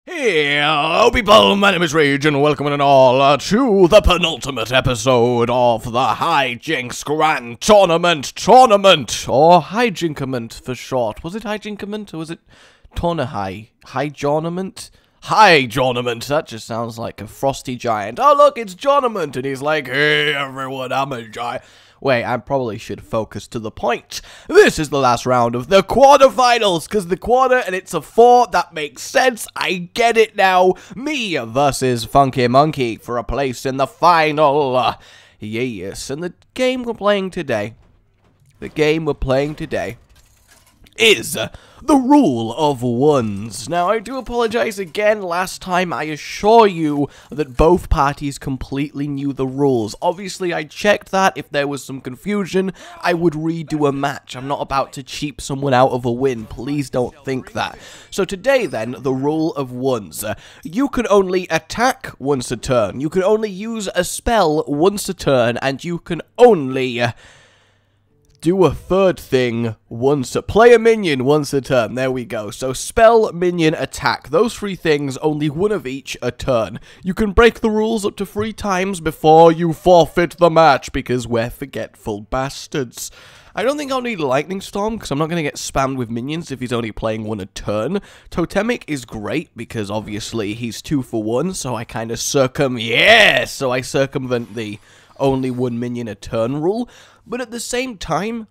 Hello people, my name is Rage and welcome and all to the penultimate episode of the Hijinks Grand Tournament, or Hijinkament for short. Was it Hijinkament or was it High Journament? Hijournament, that just sounds like a frosty giant. Oh look, it's Journament, and he's like, hey everyone, I'm a giant. Wait, I probably should focus to the point. This is the last round of the quarterfinals, because the quarter and it's a 4, that makes sense, I get it now. Me versus Funky Monkey for a place in the final. Yes, and the game we're playing today, is the rule of ones. Now, I do apologize again. Last time, I assure you that both parties completely knew the rules. Obviously, I checked that. If there was some confusion, I would redo a match. I'm not about to cheap someone out of a win. Please don't think that. So today, then, the rule of ones. You can only attack once a turn. You can only use a spell once a turn. And you can only do a third thing once, play a minion once a turn. There we go. So spell, minion, attack. Those 3 things, only one of each a turn. You can break the rules up to 3 times before you forfeit the match, because we're forgetful bastards. I don't think I'll need Lightning Storm, because I'm not going to get spammed with minions if he's only playing 1 a turn. Totemic is great, because obviously he's 2 for 1, so I kind of circumvent the only 1 minion a turn rule. But at the same time,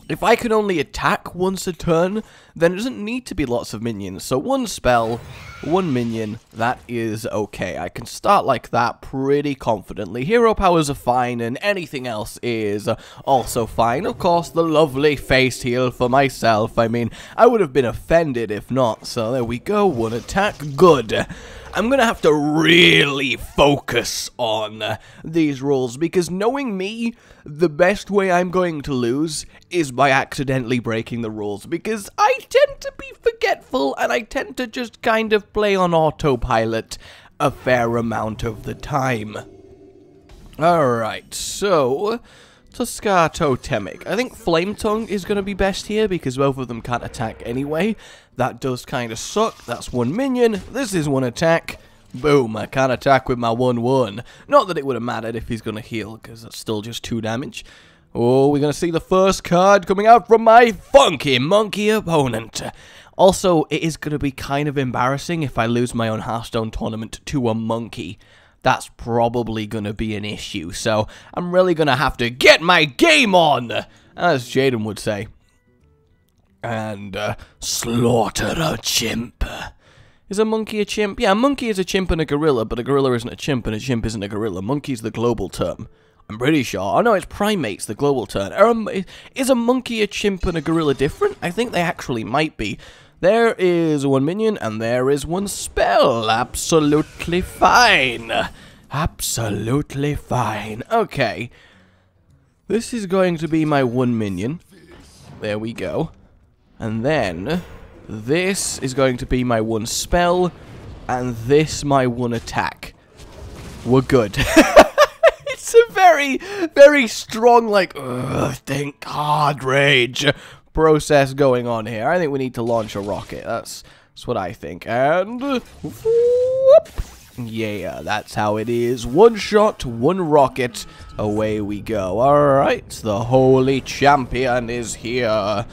if I can only attack once a turn, then it doesn't need to be lots of minions. So 1 spell, 1 minion, that is okay. I can start like that pretty confidently. Hero powers are fine, and anything else is also fine. Of course, the lovely face heal for myself. I mean, I would have been offended if not. So there we go, 1 attack, good. I'm going to have to really focus on these rules, because knowing me, the best way I'm going to lose is by accidentally breaking the rules, because I tend to be forgetful, and I tend to just kind of play on autopilot a fair amount of the time. Alright, so Tuskar Totemic. I think Flame Tongue is going to be best here, because both of them can't attack anyway. That does kind of suck. That's 1 minion. This is 1 attack. Boom, I can't attack with my 1/1. Not that it would have mattered if he's going to heal, because that's still just 2 damage. Oh, we're going to see the first card coming out from my Funky Monkey opponent. Also, it is going to be kind of embarrassing if I lose my own Hearthstone tournament to a monkey. That's probably going to be an issue, so I'm really going to have to get my game on, as Jaden would say. And slaughter a chimp. Is a monkey a chimp? Yeah, a monkey is a chimp and a gorilla, but a gorilla isn't a chimp and a chimp isn't a gorilla. Monkey's the global term. I'm pretty sure. Oh no, it's primates, the global term. Is a monkey, a chimp, and a gorilla different? I think they actually might be. There is 1 minion, and there is 1 spell. Absolutely fine. Absolutely fine. Okay. This is going to be my 1 minion. There we go. And then this is going to be my 1 spell, and this my 1 attack. We're good. It's a very, very strong, like, thank God, rage process going on here. I think we need to launch a rocket. That's what I think. And whoop. Yeah, that's how it is. 1 shot, 1 rocket. Away we go. Alright, the holy champion is here.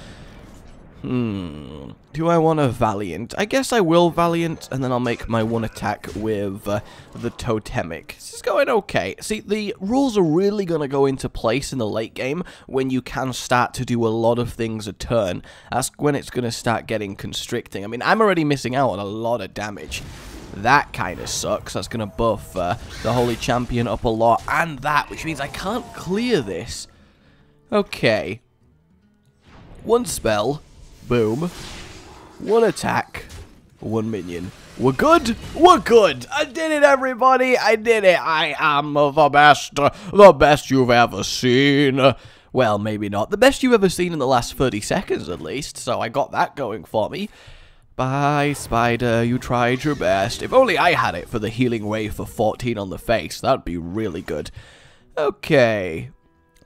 Do I want a Valiant? I guess I will Valiant, and then I'll make my 1 attack with the Totemic. This is going okay. See, the rules are really going to go into place in the late game when you can start to do a lot of things a turn. That's when it's going to start getting constricting. I mean, I'm already missing out on a lot of damage. That kind of sucks. That's going to buff the Holy Champion up a lot, and that, which means I can't clear this. Okay. 1 spell. Boom. 1 attack. 1 minion. We're good? We're good! I did it, everybody! I did it! I am the best! The best you've ever seen! Well, maybe not. The best you've ever seen in the last 30 seconds, at least. So I got that going for me. Bye, Spider. You tried your best. If only I had it for the healing wave for 14 on the face. That'd be really good. Okay.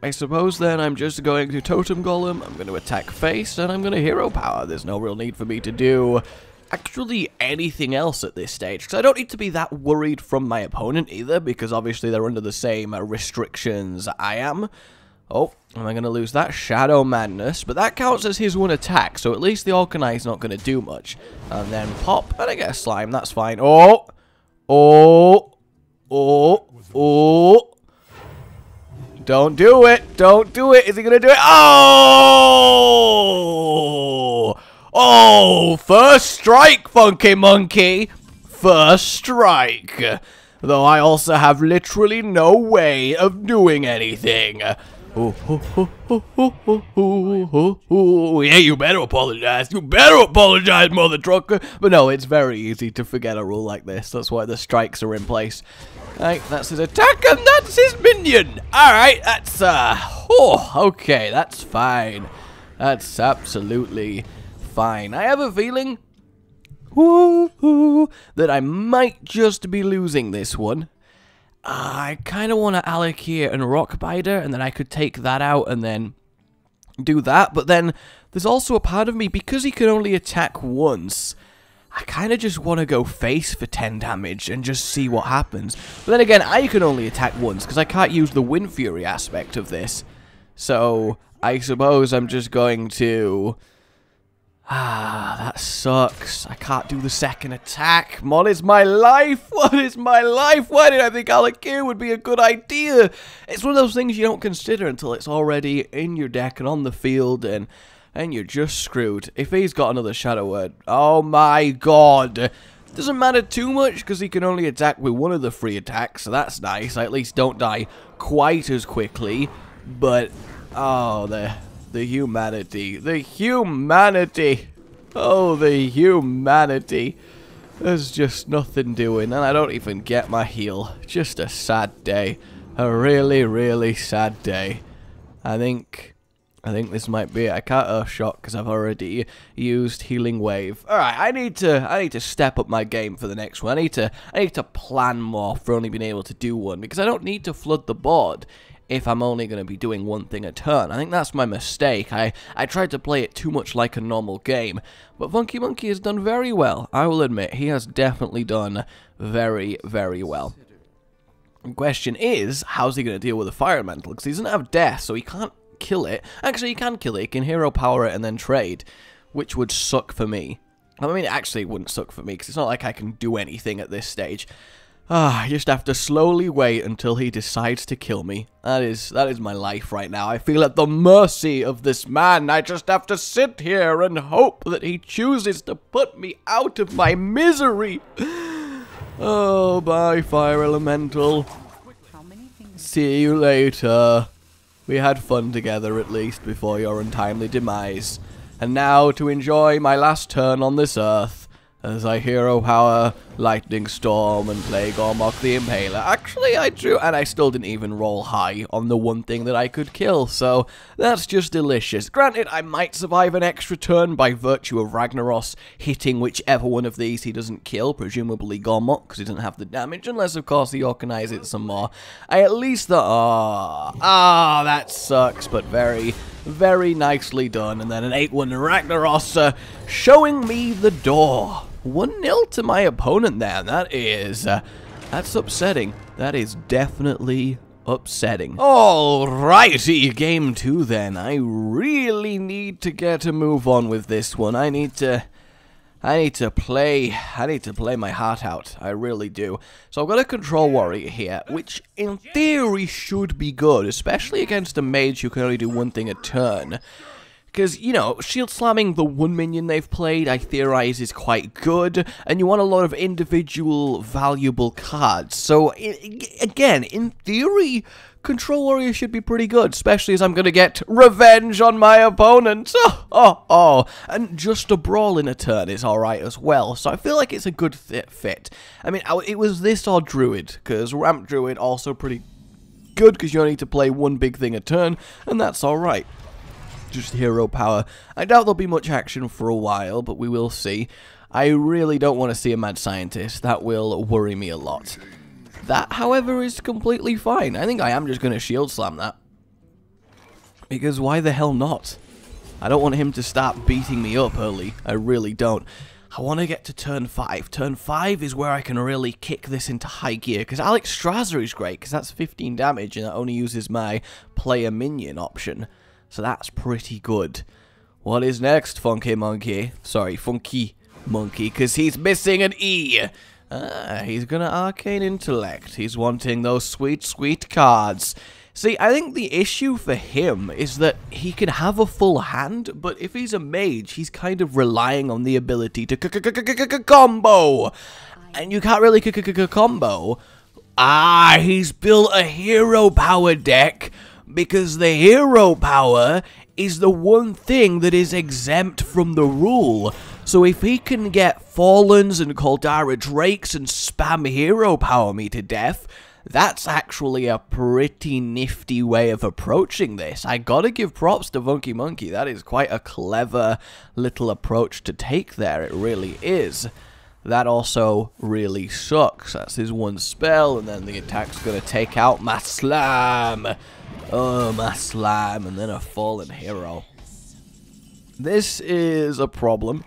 I suppose then I'm just going to Totem Golem, I'm going to attack face, and I'm going to Hero Power. There's no real need for me to do actually anything else at this stage, because I don't need to be that worried from my opponent either, because obviously they're under the same restrictions I am. Oh, am I going to lose that? Shadow Madness, but that counts as his one attack, so at least the Organize not going to do much. And then pop, and I get a slime, that's fine. Oh! Oh! Oh! Oh! Don't do it! Don't do it! Is he going to do it? Oh! Oh! First strike, Funky Monkey! First strike! Though I also have literally no way of doing anything. Oh, yeah, you better apologize. You better apologize, mother trucker. But no, it's very easy to forget a rule like this. That's why the strikes are in place. Right, that's his attack, and that's his minion. Alright, that's, oh, okay, that's fine. That's absolutely fine. I have a feeling that I might just be losing this one. I kind of want to allocate and rock biter, and then I could take that out and then do that. But then there's also a part of me, because he can only attack once, I kind of just want to go face for 10 damage and just see what happens. But then again, I can only attack once because I can't use the Wind Fury aspect of this. So I suppose I'm just going to... that sucks. I can't do the second attack. What is my life? What is my life? Why did I think Alakir would be a good idea? It's one of those things you don't consider until it's already in your deck and on the field, and you're just screwed. If he's got another Shadow Word, oh my god. Doesn't matter too much because he can only attack with one of the free attacks, so that's nice. I at least don't die quite as quickly, but oh, the humanity. The humanity. Oh, the humanity. There's just nothing doing, and I don't even get my heal. Just a sad day. A really, really sad day. I think this might be it. I can't Earthshock because I've already used Healing Wave. Alright, I need to step up my game for the next one. I need to plan more for only being able to do one, because I don't need to flood the board if I'm only going to be doing one thing a turn. I think that's my mistake. I tried to play it too much like a normal game, but Funky Monkey has done very well. I will admit, he has definitely done very, very well. The question is, how's he going to deal with the Fire Elemental? Because he doesn't have Death, so he can't kill it. Actually, he can kill it. He can Hero Power it and then trade, which would suck for me. I mean, it actually wouldn't suck for me, because it's not like I can do anything at this stage. I just have to slowly wait until he decides to kill me. That is my life right now. I feel at the mercy of this man. I just have to sit here and hope that he chooses to put me out of my misery. Oh, bye, Fire Elemental. See you later. We had fun together at least before your untimely demise. And now to enjoy my last turn on this earth, as I Hero Power, Lightning Storm, and play Gormok the Impaler. Actually, I drew, and I still didn't even roll high on the one thing that I could kill, so that's just delicious. Granted, I might survive an extra turn by virtue of Ragnaros hitting whichever one of these he doesn't kill, presumably Gormok, because he doesn't have the damage, unless, of course, he organizes it some more. I at least thought, that sucks, but very, very nicely done. And then an 8-1 Ragnaros showing me the door. 1-0 to my opponent there. That is, that's upsetting. That is definitely upsetting. Alrighty, game 2 then. I really need to get a move on with this one. I need to play my heart out. I really do. So I've got a Control Warrior here, which in theory should be good, especially against a mage who can only do one thing a turn. Because, you know, shield slamming the one minion they've played, I theorize, is quite good, and you want a lot of individual valuable cards. So, again, in theory, Control Warrior should be pretty good, especially as I'm going to get revenge on my opponent. And just a brawl in a turn is alright as well, so I feel like it's a good fit. I mean, it was this or Druid, because Ramp Druid also pretty good, because you only need to play one big thing a turn, and that's alright. Just Hero Power. I doubt there'll be much action for a while, but we will see. I really don't want to see a Mad Scientist. That will worry me a lot. That, however, is completely fine. I think I am just going to Shield Slam that. Because why the hell not? I don't want him to start beating me up early. I really don't. I want to get to turn 5. Turn 5 is where I can really kick this into high gear, because Alex Strasser is great, because that's 15 damage, and that only uses my player minion option. So that's pretty good. What is next, Funky Monkey? Sorry, Funky Monkey, because he's missing an E. He's gonna Arcane Intellect. He's wanting those sweet, sweet cards. See, I think the issue for him is that he can have a full hand, but if he's a mage, he's kind of relying on the ability to combo. And you can't really combo. He's built a hero power deck, because the hero power is the one thing that is exempt from the rule. So if he can get Fallens and Caldara Drakes and spam hero power me to death, that's actually a pretty nifty way of approaching this. I gotta give props to Funky Monkey. That is quite a clever little approach to take there. It really is. That also really sucks. That's his one spell, and then the attack's gonna take out my slam. Oh, my slam, and then a fallen hero. This is a problem.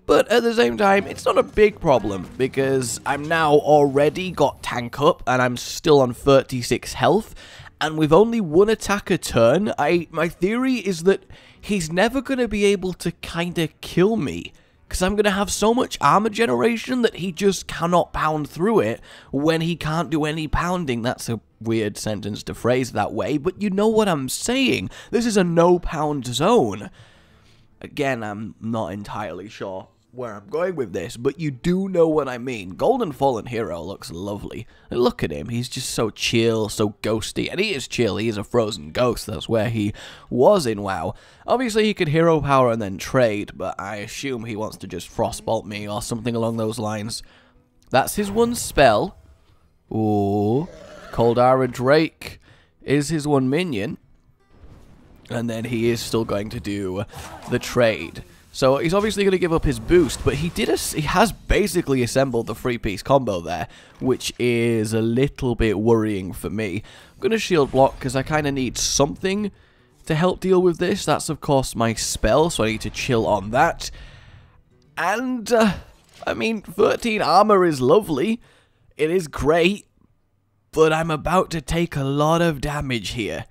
But at the same time, it's not a big problem, because I'm now already got tank up, and I'm still on 36 health, and with only one attack a turn, my theory is that he's never going to be able to kind of kill me, because I'm going to have so much armor generation that he just cannot pound through it when he can't do any pounding. That's a weird sentence to phrase that way, but you know what I'm saying. This is a no-pound zone. Again, I'm not entirely sure where I'm going with this, but you do know what I mean. Golden Fallen Hero looks lovely. Look at him, he's just so chill, so ghosty, and he is chill, he is a frozen ghost, that's where he was in WoW. Obviously he could hero power and then trade, but I assume he wants to just frostbolt me or something along those lines. That's his one spell. Ooh, Caldara Drake is his one minion, and then he is still going to do the trade. So he's obviously going to give up his boost, but he has basically assembled the 3-piece combo there, which is a little bit worrying for me. I'm going to shield block because I kind of need something to help deal with this. That's of course my spell, so I need to chill on that. And, I mean, 13 armor is lovely. It is great, but I'm about to take a lot of damage here.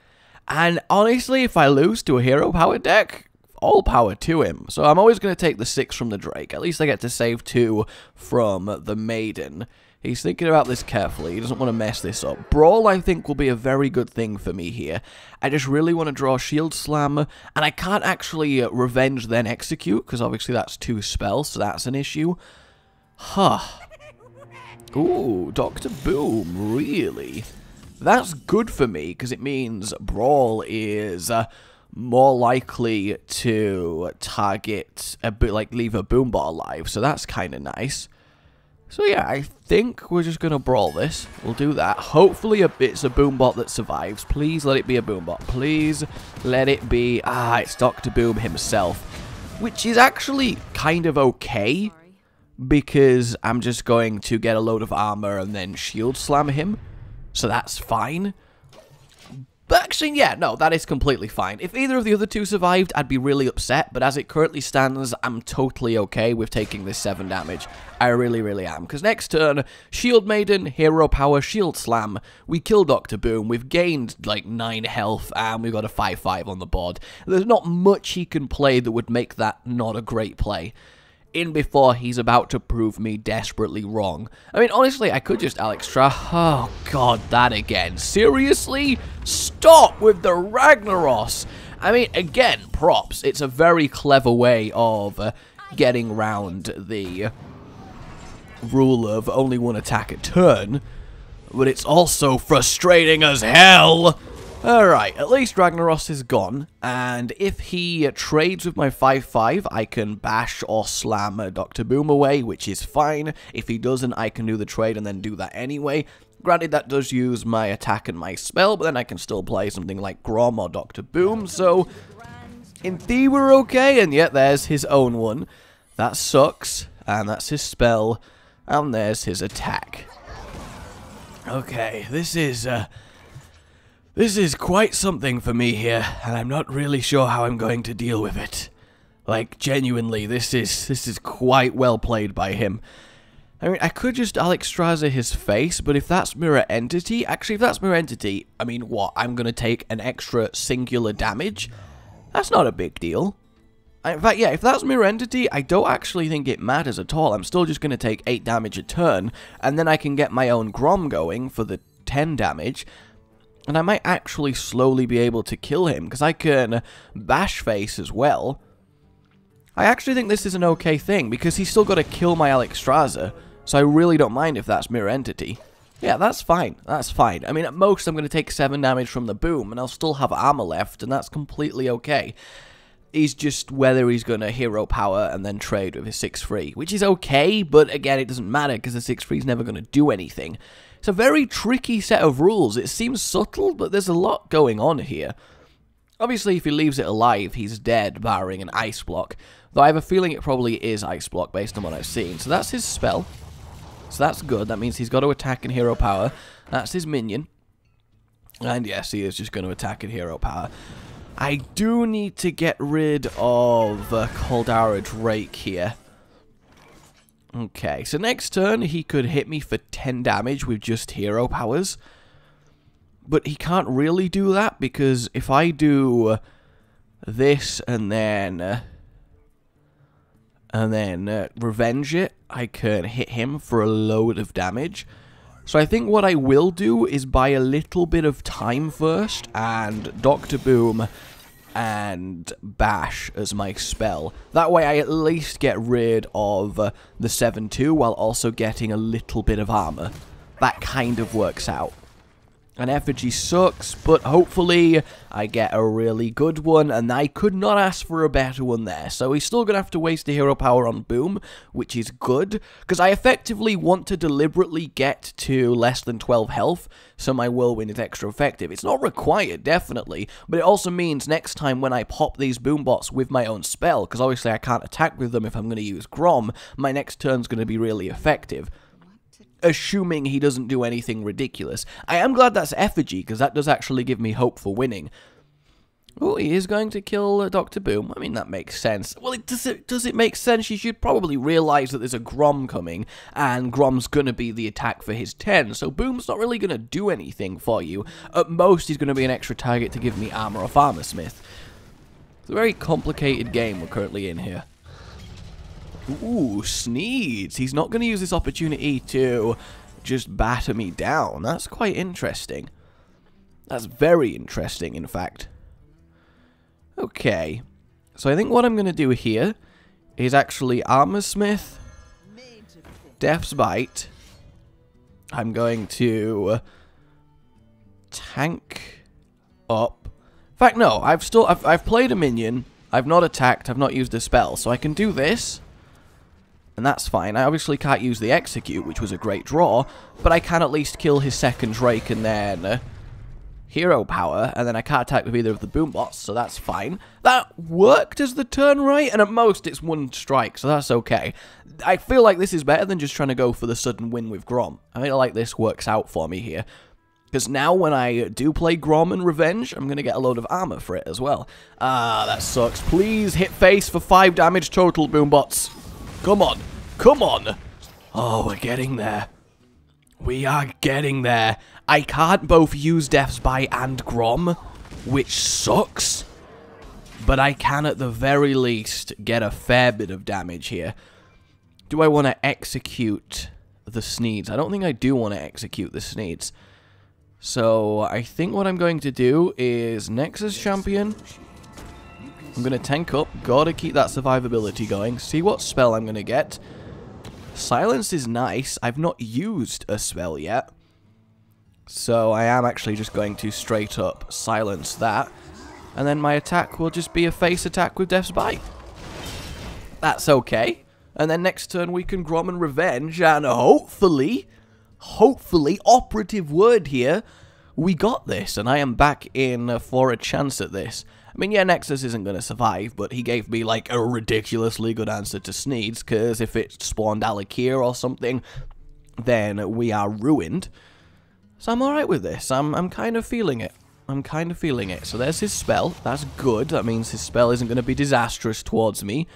And honestly, if I lose to a hero power deck, all power to him. So I'm always going to take the 6 from the Drake. At least I get to save 2 from the Maiden. He's thinking about this carefully. He doesn't want to mess this up. Brawl, I think, will be a very good thing for me here. I just really want to draw Shield Slam, and I can't actually Revenge then Execute, because obviously that's 2 spells, so that's an issue. Huh. Ooh, Dr. Boom, really? That's good for me, because it means Brawl is more likely to target a bit, like leave a Boombot alive, so that's kind of nice. So yeah, I think we're just gonna brawl this. We'll do that. Hopefully it's a Boombot that survives. Please let it be a Boombot. Please let it be. It's Dr. Boom himself, which is actually kind of okay, because I'm just going to get a load of armor and then shield slam him, so that's fine. But actually, yeah, no, that is completely fine. If either of the other 2 survived, I'd be really upset, but as it currently stands, I'm totally okay with taking this 7 damage. I really, really am. Because next turn, Shield Maiden, Hero Power, Shield Slam, we kill Dr. Boom, we've gained like 9 health, and we've got a 5-5 on the board. There's not much he can play that would make that not a great play. In before he's about to prove me desperately wrong. I mean, honestly, I could just Alex Stra. Oh, God, that again. Seriously? Stop with the Ragnaros. I mean, again, props. It's a very clever way of getting around the rule of only 1 attack a turn, but it's also frustrating as hell. Alright, at least Ragnaros is gone, and if he trades with my 5-5, I can bash or slam Dr. Boom away, which is fine. If he doesn't, I can do the trade and then do that anyway. Granted, that does use my attack and my spell, but then I can still play something like Grom or Dr. Boom, so in theory we're okay, and yet there's his own one. That sucks, and that's his spell, and there's his attack. Okay, this is quite something for me here, and I'm not really sure how I'm going to deal with it. Like, genuinely, this is quite well played by him. I mean, I could just Alexstrasza his face, but if that's Mirror Entity... Actually, if that's Mirror Entity, I mean, what? I'm going to take an extra singular damage? That's not a big deal. In fact, yeah, if that's Mirror Entity, I don't actually think it matters at all. I'm still just going to take 8 damage a turn, and then I can get my own Grom going for the 10 damage, and I might actually slowly be able to kill him, because I can bash face as well. I actually think this is an okay thing, because he's still got to kill my Alexstrasza, so I really don't mind if that's Mirror Entity. Yeah, that's fine, that's fine. I mean, at most, I'm going to take 7 damage from the boom, and I'll still have armor left, and that's completely okay. It's just whether he's going to hero power and then trade with his 6-3, which is okay, but again, it doesn't matter, because the 6-3 is never going to do anything. It's a very tricky set of rules. It seems subtle, but there's a lot going on here. Obviously, if he leaves it alive, he's dead, barring an Ice Block. Though I have a feeling it probably is Ice Block based on what I've seen. So that's his spell. So that's good. That means he's got to attack in hero power. That's his minion. And yes, he is just going to attack in hero power. I do need to get rid of Caldara Drake here. Okay, so next turn he could hit me for 10 damage with just hero powers. But he can't really do that, because if I do this and then revenge it, I can hit him for a load of damage. So I think what I will do is buy a little bit of time first, and Dr. Boom and Bash as my spell. That way I at least get rid of the 7-2 while also getting a little bit of armor. That kind of works out. An effigy sucks, but hopefully I get a really good one, and I could not ask for a better one there. So he's still going to have to waste a hero power on Boom, which is good, because I effectively want to deliberately get to less than 12 health, so my Whirlwind is extra effective. It's not required, definitely, but it also means next time when I pop these Boom bots with my own spell, because obviously I can't attack with them if I'm going to use Grom, my next turn's going to be really effective. Assuming he doesn't do anything ridiculous. I am glad that's effigy, because that does actually give me hope for winning. Oh, he is going to kill Dr. Boom. I mean, that makes sense. Well, does it make sense? You should probably realize that there's a Grom coming, and Grom's going to be the attack for his 10, so Boom's not really going to do anything for you. At most, he's going to be an extra target to give me armor off Armorsmith. It's a very complicated game we're currently in here. Ooh, Sneeds. He's not going to use this opportunity to just batter me down. That's quite interesting. That's very interesting, in fact. Okay. So I think what I'm going to do here is actually Armorsmith, Death's Bite. I'm going to tank up. In fact, no. I've played a minion. I've not attacked. I've not used a spell. So I can do this. And that's fine. I obviously can't use the Execute, which was a great draw, but I can at least kill his second Drake and then hero power, and then I can't attack with either of the boom bots, so that's fine. That worked as the turn, right? And at most, it's 1 strike, so that's okay. I feel like this is better than just trying to go for the sudden win with Grom. I feel like this works out for me here. Because now when I do play Grom and Revenge, I'm going to get a load of armor for it as well. Ah, that sucks. Please hit face for 5 damage total, boom bots. Come on. Come on. Oh, we're getting there. We are getting there. I can't both use Death's Bite and Grom, which sucks. But I can at the very least get a fair bit of damage here. Do I want to execute the Sneeds? I don't think I do want to execute the Sneeds. So I think what I'm going to do is Nexus Champion. I'm going to tank up, gotta keep that survivability going, see what spell I'm going to get. Silence is nice, I've not used a spell yet. So I am actually just going to straight up silence that. And then my attack will just be a face attack with Death's Bite. That's okay. And then next turn we can Grom and Revenge, and hopefully, operative word here, we got this, and I am back in for a chance at this. I mean, yeah, Nexus isn't going to survive, but he gave me, like, a ridiculously good answer to Sneeds, because if it spawned Alakir or something, then we are ruined. So I'm alright with this. I'm kind of feeling it. I'm kind of feeling it. So there's his spell. That's good. That means his spell isn't going to be disastrous towards me.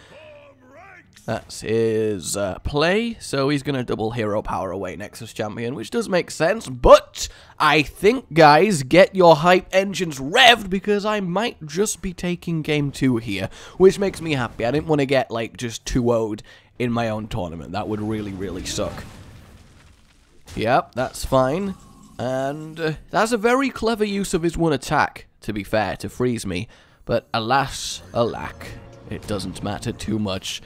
That's his play, so he's going to double hero power away Nexus Champion, which does make sense, but I think, guys, get your hype engines revved, because I might just be taking game 2 here, which makes me happy. I didn't want to get, like, just 2-0'd in my own tournament. That would really, really suck. Yep, that's fine, and that's a very clever use of his one attack, to be fair, to freeze me, but alas, alack, it doesn't matter too much.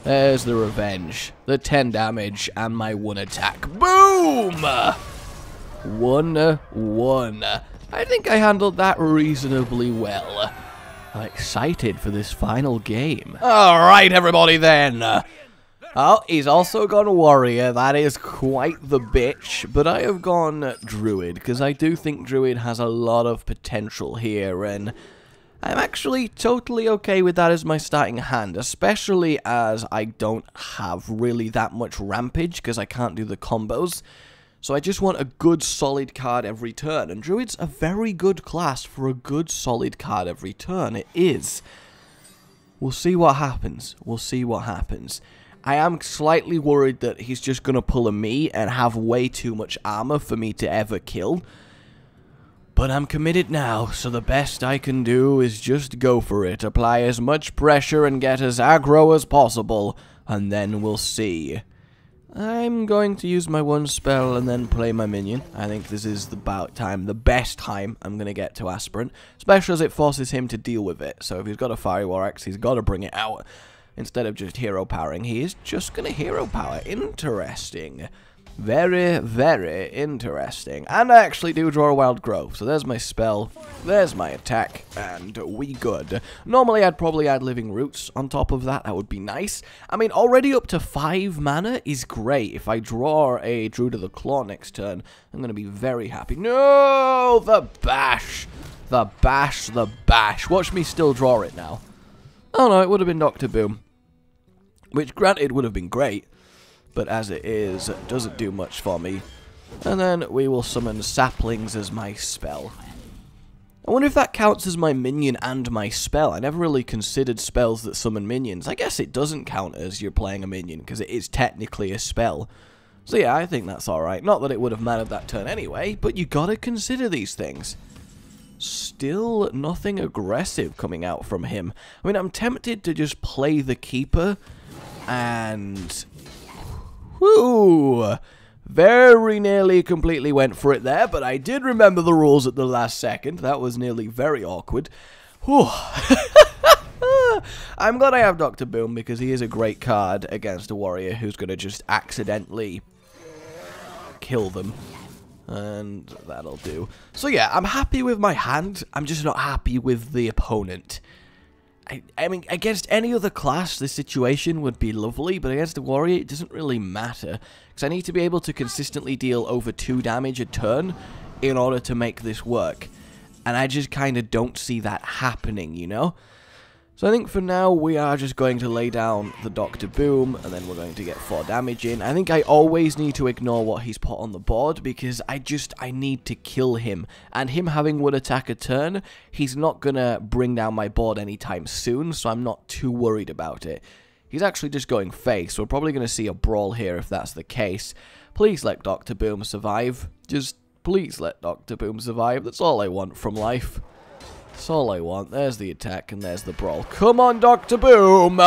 There's the revenge, the 10 damage, and my 1 attack. Boom! 1-1. I think I handled that reasonably well. I'm excited for this final game. Alright, everybody, then. Oh, he's also gone Warrior. That is quite the bitch. But I have gone Druid, because I do think Druid has a lot of potential here, and I'm actually totally okay with that as my starting hand, especially as I don't have really that much rampage, because I can't do the combos. So I just want a good solid card every turn, and Druid's a very good class for a good solid card every turn. It is. We'll see what happens. We'll see what happens. I am slightly worried that he's just going to pull a me and have way too much armor for me to ever kill. But I'm committed now, so the best I can do is just go for it, apply as much pressure and get as aggro as possible, and then we'll see. I'm going to use my 1 spell and then play my minion. I think this is the best time I'm going to get to Aspirant, especially as it forces him to deal with it. So if he's got a Fiery War Axe, he's got to bring it out. Instead of just hero powering, he is just going to hero power. Interesting. Very, very interesting. And I actually do draw a Wild Growth. So there's my spell, there's my attack, and we good. Normally I'd probably add Living Roots on top of that. That would be nice. I mean, already up to 5 mana is great. If I draw a Druid of the Claw next turn, I'm going to be very happy. No! The bash! The bash, the bash. Watch me still draw it now. Oh no, it would have been Dr. Boom. Which, granted, would have been great. But as it is, it doesn't do much for me. And then we will summon Saplings as my spell. I wonder if that counts as my minion and my spell. I never really considered spells that summon minions. I guess it doesn't count as you're playing a minion, because it is technically a spell. So yeah, I think that's alright. Not that it would have mattered that turn anyway, but you gotta consider these things. Still nothing aggressive coming out from him. I mean, I'm tempted to just play the Keeper and... Whoo! Very nearly completely went for it there, but I did remember the rules at the last second. That was nearly very awkward. Whew. I'm glad I have Dr. Boom, because he is a great card against a warrior who's going to just accidentally kill them. And that'll do. So yeah, I'm happy with my hand. I'm just not happy with the opponent. I mean, against any other class, this situation would be lovely, but against a warrior, it doesn't really matter. Because I need to be able to consistently deal over 2 damage a turn in order to make this work. And I just kind of don't see that happening, you know? So I think for now, we are just going to lay down the Dr. Boom, and then we're going to get 4 damage in. I think I always need to ignore what he's put on the board, because I need to kill him. And him having 1 attack a turn, he's not going to bring down my board anytime soon, so I'm not too worried about it. He's actually just going face, so we're probably going to see a brawl here if that's the case. Please let Dr. Boom survive. Just please let Dr. Boom survive. That's all I want from life. That's all I want. There's the attack and there's the brawl. Come on, Dr. Boom!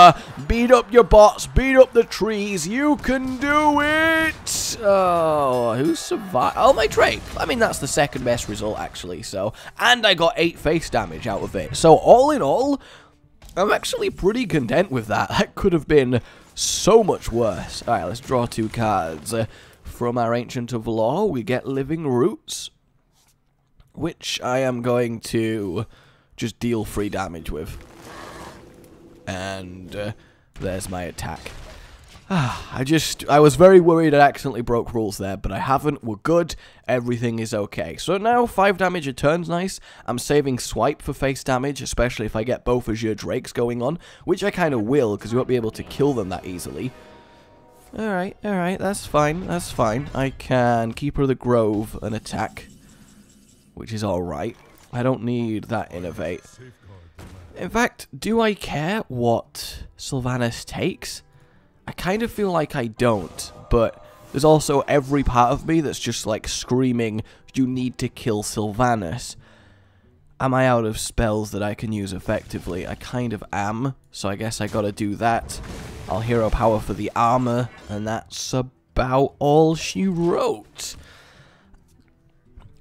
Beat up your bots, beat up the trees. You can do it! Oh, who survived? Oh, my Drake. I mean, that's the second best result, actually. So, and I got 8 face damage out of it. So, all in all, I'm actually pretty content with that. That could have been so much worse. Alright, let's draw 2 cards. From our Ancient of Law, we get Living Roots, which I am going to just deal 3 damage with. And there's my attack. I was very worried I accidentally broke rules there, but I haven't. We're good. Everything is okay. So now 5 damage a turn's nice. I'm saving Swipe for face damage, especially if I get both Azure Drakes going on, which I kind of will, because you won't be able to kill them that easily. Alright, that's fine, that's fine. I can Keeper of the Grove and attack, which is alright. I don't need that innovate. In fact, do I care what Sylvanas takes? I kind of feel like I don't, but there's also every part of me that's just like screaming, you need to kill Sylvanas. Am I out of spells that I can use effectively? I kind of am, so I guess I gotta do that. I'll hero power for the armor, and that's about all she wrote.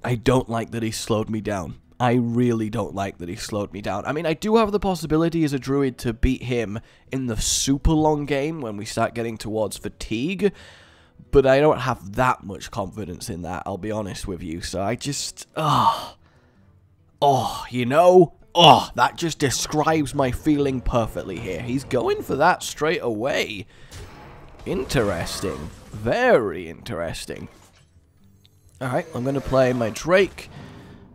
I don't like that he slowed me down. I really don't like that he slowed me down. I mean, I do have the possibility as a druid to beat him in the super long game when we start getting towards fatigue, but I don't have that much confidence in that, I'll be honest with you. So I just, you know, that just describes my feeling perfectly here. He's going for that straight away. Interesting. Very interesting. Alright, I'm going to play my Drake,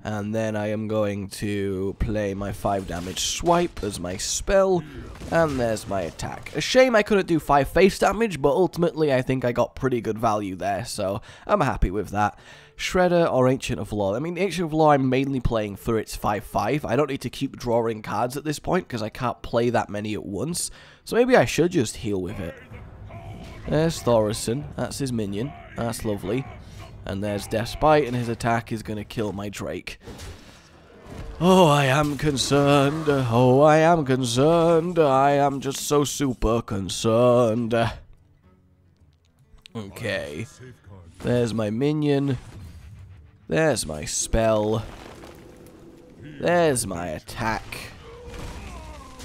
and then I am going to play my 5 damage swipe as my spell, and there's my attack. A shame I couldn't do 5 face damage, but ultimately I think I got pretty good value there, so I'm happy with that. Shredder or Ancient of Law? I mean, Ancient of Law I'm mainly playing for its 5/5. I don't need to keep drawing cards at this point, because I can't play that many at once, so maybe I should just heal with it. There's Thorison, that's his minion, that's lovely. And there's Despite, and his attack is going to kill my Drake. Oh, I am concerned. Oh, I am concerned. I am just so super concerned. Okay. There's my minion. There's my spell. There's my attack.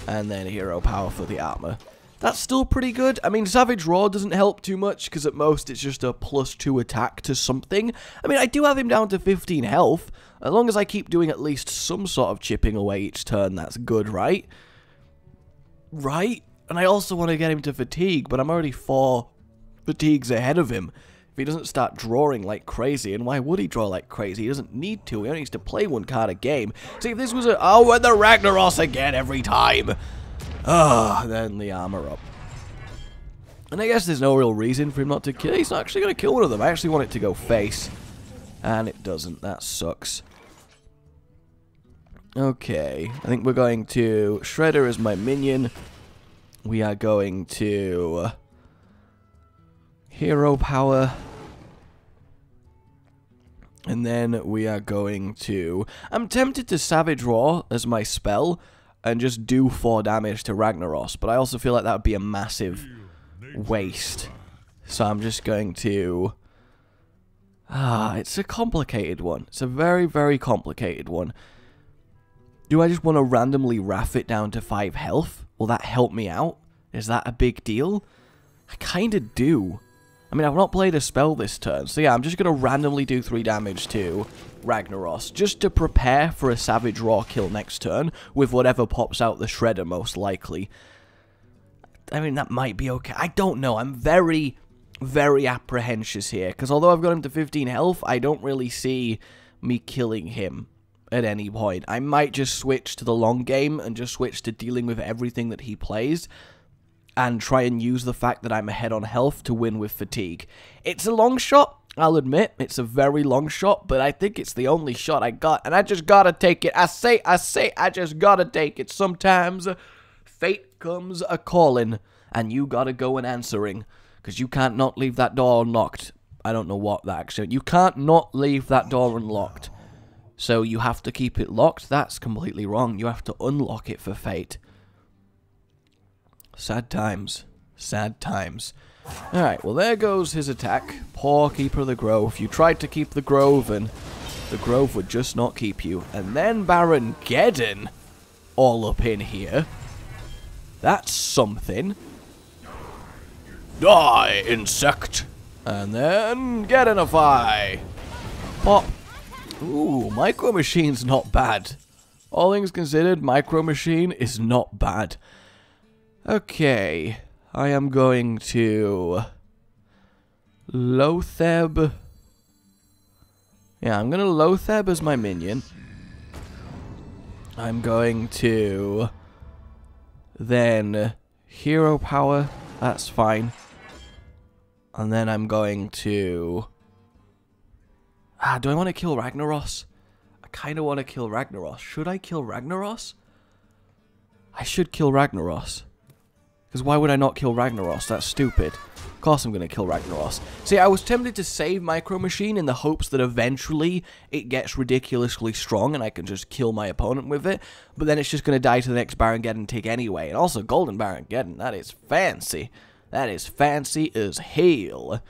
And then hero power for the armor. That's still pretty good. I mean, Savage Roar doesn't help too much, because at most it's just a +2 attack to something. I mean, I do have him down to 15 health. As long as I keep doing at least some sort of chipping away each turn, that's good, right? Right? And I also want to get him to fatigue, but I'm already 4 fatigues ahead of him. If he doesn't start drawing like crazy, and why would he draw like crazy? He doesn't need to. He only needs to play 1 card a game. See, if this was a... Oh, and the Ragnaros again every time! Then the armor up. And I guess there's no real reason for him not to kill. He's not actually going to kill one of them. I actually want it to go face. And it doesn't. That sucks. Okay. I think we're going to... Shredder as my minion. We are going to... hero power. And then we are going to... I'm tempted to Savage Roar as my spell and just do 4 damage to Ragnaros, but I also feel like that would be a massive waste. So I'm just going to... it's a complicated one. It's a very, very complicated one. Do I just want to randomly Wrath it down to 5 health? Will that help me out? Is that a big deal? I kind of do. I mean, I've not played a spell this turn, so yeah, I'm just going to randomly do 3 damage to Ragnaros, just to prepare for a Savage Roar kill next turn, with whatever pops out the Shredder most likely. I mean, that might be okay. I don't know. I'm very, very apprehensive here, because although I've got him to 15 health, I don't really see me killing him at any point. I might just switch to the long game and just switch to dealing with everything that he plays, and try and use the fact that I'm ahead on health to win with fatigue. It's a long shot, I'll admit. It's a very long shot, but I think it's the only shot I got, and I just gotta take it. I just gotta take it. Sometimes fate comes a-calling, and you gotta go and answering, because you can't not leave that door unlocked. I don't know what that actually... You can't not leave that door unlocked. So you have to keep it locked? That's completely wrong. You have to unlock it for fate. Sad times. Sad times. Alright, well there goes his attack. Poor Keeper of the Grove. You tried to keep the Grove, and the Grove would just not keep you. And then Baron Geddon all up in here. That's something. Die, insect! And then Geddonify. Pop. Ooh, Micro Machine's not bad. All things considered, Micro Machine is not bad. Okay, I am going to Lotheb. Yeah, I'm going to Lotheb as my minion. I'm going to then hero power. That's fine. And then I'm going to... do I want to kill Ragnaros? I kind of want to kill Ragnaros. Should I kill Ragnaros? I should kill Ragnaros. Because why would I not kill Ragnaros? That's stupid. Of course I'm going to kill Ragnaros. See, I was tempted to save Micro Machine in the hopes that eventually it gets ridiculously strong and I can just kill my opponent with it. But then it's just going to die to the next Baron-Geddon tick anyway. And also Golden Baron-Geddon. That is fancy. That is fancy as hell.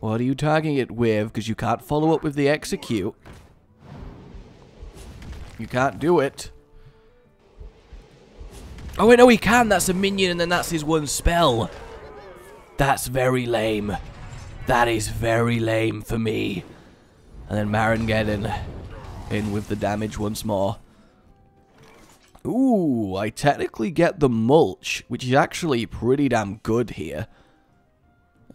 What are you tagging it with? Because you can't follow up with the execute. You can't do it. Oh wait, no, he can. That's a minion and then that's his one spell. That's very lame. That is very lame for me. And then Baron-Geddon in with the damage once more. Ooh, I technically get the mulch, which is actually pretty damn good here.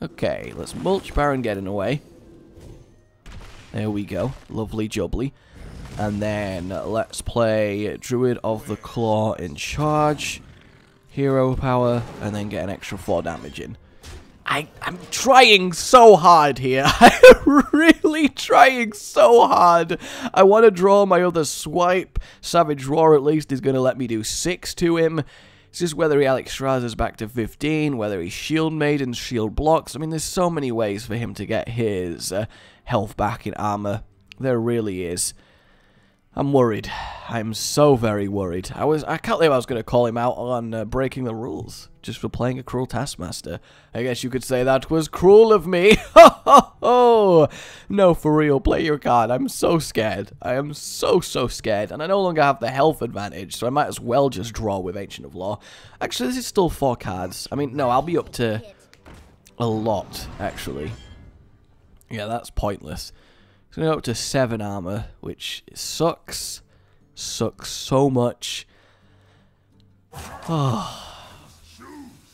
Okay, let's mulch Baron-Geddon away. There we go. Lovely jubbly. And then let's play Druid of the Claw in charge. Hero power, and then get an extra 4 damage in. I'm trying so hard here. I'm really trying so hard. I want to draw my other swipe. Savage Roar at least is going to let me do 6 to him. It's just whether he Alex Strazer's back to 15, whether he Shield Maidens, Shield Blocks. I mean, there's so many ways for him to get his health back in armor. There really is. I'm worried. I'm so very worried. I can't believe I was going to call him out on breaking the rules just for playing a cruel taskmaster. I guess you could say that was cruel of me. No, for real, play your card. I'm so scared. I am so scared, and I no longer have the health advantage, so I might as well just draw with Ancient of Law. Actually, this is still 4 cards. I mean, no, I'll be up to a lot, actually. Yeah, that's pointless. It's going to go up to 7 armor, which sucks. Sucks so much. Oh.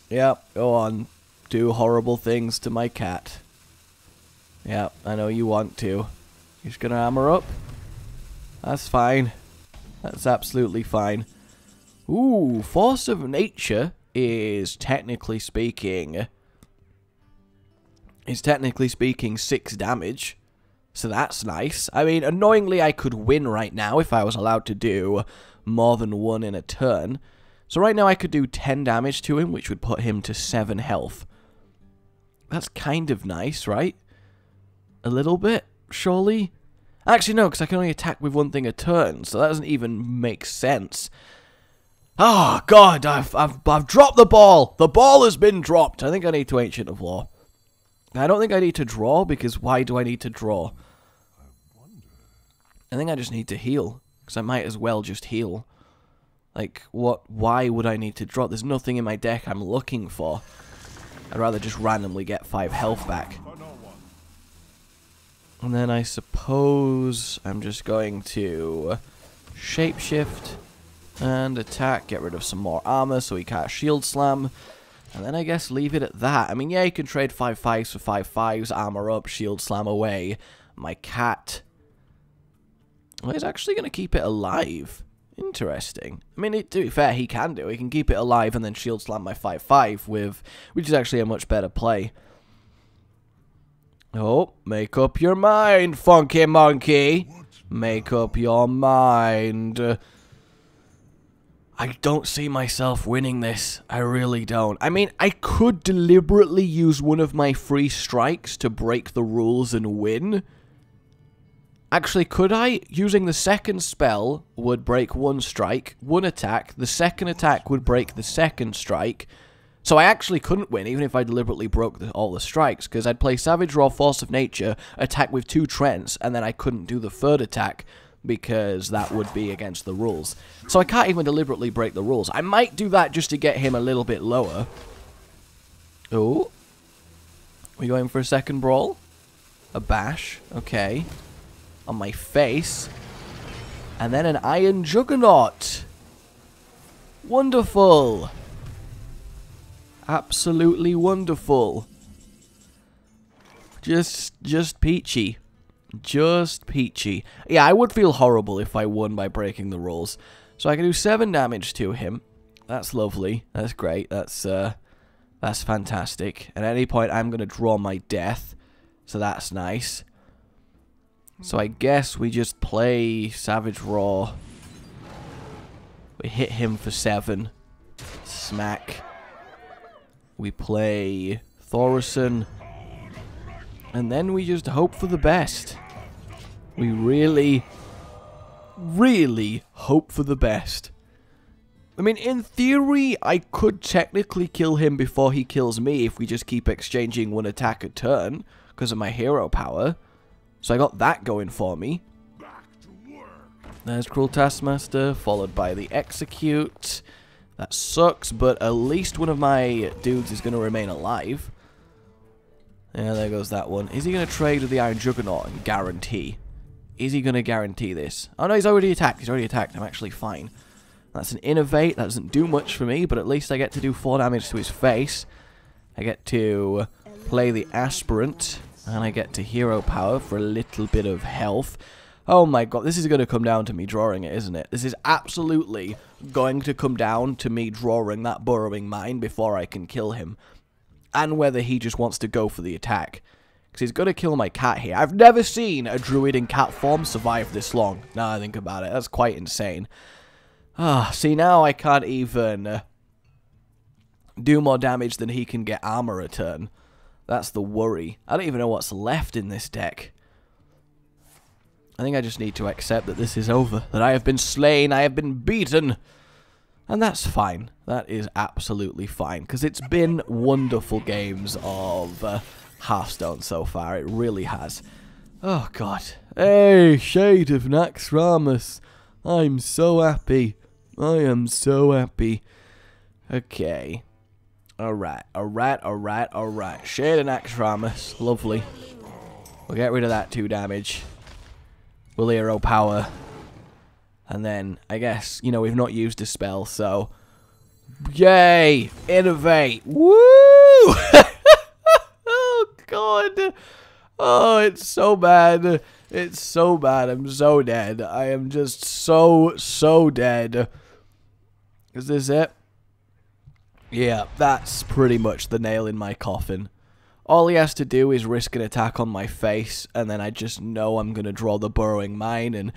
Yep, go on. Do horrible things to my cat. Yep, I know you want to. You're just going to armor up? That's fine. That's absolutely fine. Ooh, Force of Nature is technically speaking... 6 damage. So that's nice. I mean, annoyingly, I could win right now if I was allowed to do more than 1 in a turn. So right now I could do 10 damage to him, which would put him to 7 health. That's kind of nice, right? A little bit, surely? Actually, no, because I can only attack with 1 thing a turn, so that doesn't even make sense. Oh, God, I've dropped the ball. The ball has been dropped. I think I need to Ancient of Law. I don't think I need to draw, because why do I need to draw? I think I just need to heal, because I might as well just heal. Like, why would I need to draw? There's nothing in my deck I'm looking for. I'd rather just randomly get 5 health back. And then I suppose I'm just going to shapeshift and attack, get rid of some more armor so he can't shield slam. And then I guess leave it at that. I mean, yeah, you can trade 5/5s for 5/5s, armor up, shield slam away. My cat... well, he's actually going to keep it alive. Interesting. I mean, to be fair, he can do. He can keep it alive and then shield slam my 5/5 with... which is actually a much better play. Oh, make up your mind, funky monkey. Make up your mind. I don't see myself winning this. I really don't. I mean, I could deliberately use one of my free strikes to break the rules and win. Actually, could I? Using the second spell would break 1 strike, 1 attack. The second attack would break the second strike. So I actually couldn't win, even if I deliberately broke all the strikes, because I'd play Savage Roar, Force of Nature, attack with 2 Trents, and then I couldn't do the third attack, because that would be against the rules. So I can't even deliberately break the rules. I might do that just to get him a little bit lower. Oh. We going for a second brawl? A bash. Okay. On my face. And then an Iron Juggernaut. Wonderful. Absolutely wonderful. Just peachy. Just peachy. Yeah, I would feel horrible if I won by breaking the rules. So I can do 7 damage to him. That's lovely. That's great. That's fantastic. At any point, I'm going to draw my death. So that's nice. So I guess we just play Savage Roar. We hit him for 7. Smack. We play Thorison. And then we just hope for the best. We really, really hope for the best. I mean, in theory, I could technically kill him before he kills me if we just keep exchanging one attack a turn because of my hero power. So I got that going for me. There's Cruel Taskmaster, followed by the Execute. That sucks, but at least one of my dudes is going to remain alive. Yeah, there goes that one. Is he going to trade with the Iron Juggernaut and guarantee? Is he going to guarantee this? Oh no, he's already attacked. He's already attacked. I'm actually fine. That's an Innovate. That doesn't do much for me, but at least I get to do 4 damage to his face. I get to play the Aspirant, and I get to Hero Power for a little bit of health. Oh my god, this is going to come down to me drawing it, isn't it? This is absolutely going to come down to me drawing that Burrowing Mine before I can kill him. And whether he just wants to go for the attack. Because he's going to kill my cat here. I've never seen a druid in cat form survive this long. Now I think about it. That's quite insane. Ah, see, now I can't even do more damage than he can get armor a turn. That's the worry. I don't even know what's left in this deck. I think I just need to accept that this is over. That I have been slain, I have been beaten. And that's fine. That is absolutely fine. Because it's been wonderful games of Hearthstone so far. It really has. Oh, God. Hey, Shade of Naxxramas. I'm so happy. I am so happy. Okay. Alright. Shade of Naxxramas. Lovely. We'll get rid of that 2 damage. We'll hero power. And then, I guess, you know, we've not used a spell, so... Yay! Innovate! Woo! Oh, God! Oh, it's so bad. It's so bad. I'm so dead. I am just so dead. Is this it? Yeah, that's pretty much the nail in my coffin. All he has to do is risk an attack on my face, and then I just know I'm going to draw the Burrowing Mine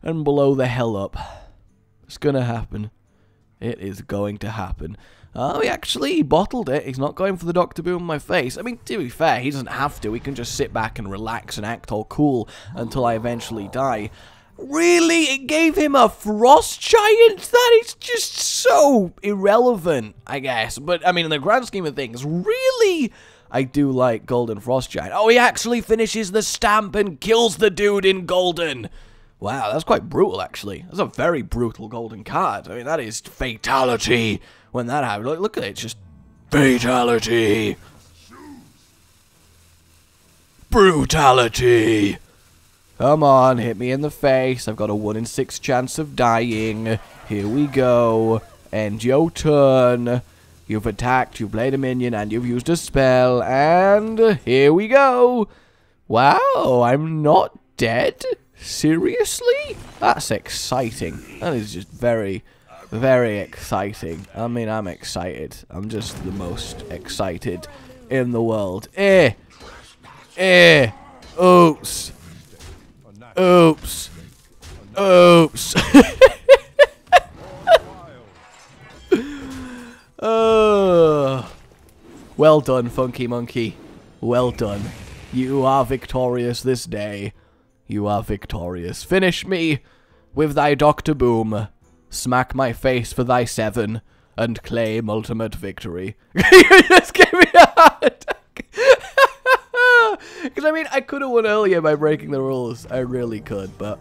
and blow the hell up. It's going to happen. It is going to happen. Oh, he actually bottled it. He's not going for the Dr. Boom in my face. I mean, to be fair, he doesn't have to. He can just sit back and relax and act all cool until I eventually die. Really? It gave him a Frost Giant? That is just so irrelevant, I guess. But, I mean, in the grand scheme of things, really... I do like Golden Frost Giant. Oh, he actually finishes the stamp and kills the dude in Golden. Wow, that's quite brutal, actually. That's a very brutal Golden card. I mean, that is fatality when that happens. Look at it, it's just fatality. Brutality. Come on, hit me in the face. I've got a 1 in 6 chance of dying. Here we go. End your turn. You've attacked, you've played a minion, and you've used a spell, and here we go. Wow, I'm not dead? Seriously? That's exciting. That is just very, very exciting. I mean, I'm excited. I'm just the most excited in the world. Oops. Oops. Oops. Well done, Funky Monkey. Well done. You are victorious this day. You are victorious. Finish me with thy Dr. Boom. Smack my face for thy 7. And claim ultimate victory. You just gave me a heart attack. Because, I mean, I could have won earlier by breaking the rules. I really could, but...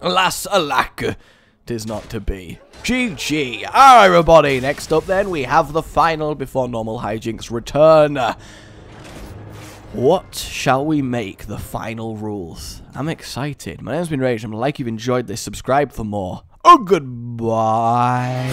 Alas, alack. 'Tis not to be. GG. Alright, everybody. Next up, then, we have the final before normal hijinks return. What shall we make the final rules? I'm excited. My name's been Rage. I'm like you've enjoyed this. Subscribe for more. Oh, goodbye.